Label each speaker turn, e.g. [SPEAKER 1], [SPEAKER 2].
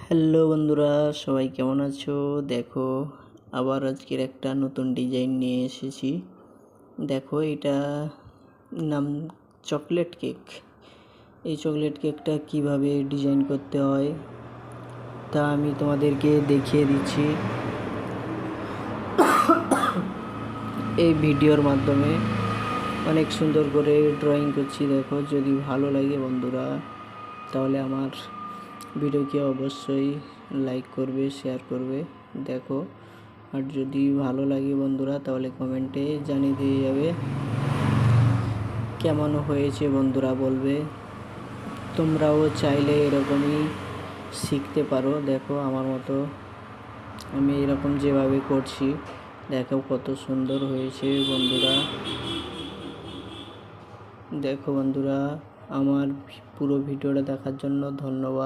[SPEAKER 1] Hello বন্ধুরা, সবাই কেমন আছো? দেখো, আবার আজকের একটা নতুন ডিজাইন নিয়ে এসেছি। দেখো, এটা নাম চকলেট কেক। এই চকলেট কেকটা কিভাবে ডিজাইন করতে হয় তা আমি তোমাদেরকে দেখিয়ে দিচ্ছি এই ভিডিওর মাধ্যমে। অনেক সুন্দর করে ড্রয়িং করছি। দেখো, যদি ভালো লাগে বন্ধুরা তাহলে আমার ভিডিওকে অবশ্যই লাইক করবে, শেয়ার করবে। দেখো, আর যদি ভালো লাগে বন্ধুরা তাহলে কমেন্টে জানিয়ে দিয়ে যাবে কেমন হয়েছে। বন্ধুরা বলবে, তোমরাও চাইলে এরকমই শিখতে পারো। দেখো, আমার মতো আমি এরকম যেভাবে করছি, দেখো কত সুন্দর হয়েছে বন্ধুরা। দেখো বন্ধুরা, আমার পুরো ভিডিওটা দেখার জন্য ধন্যবাদ।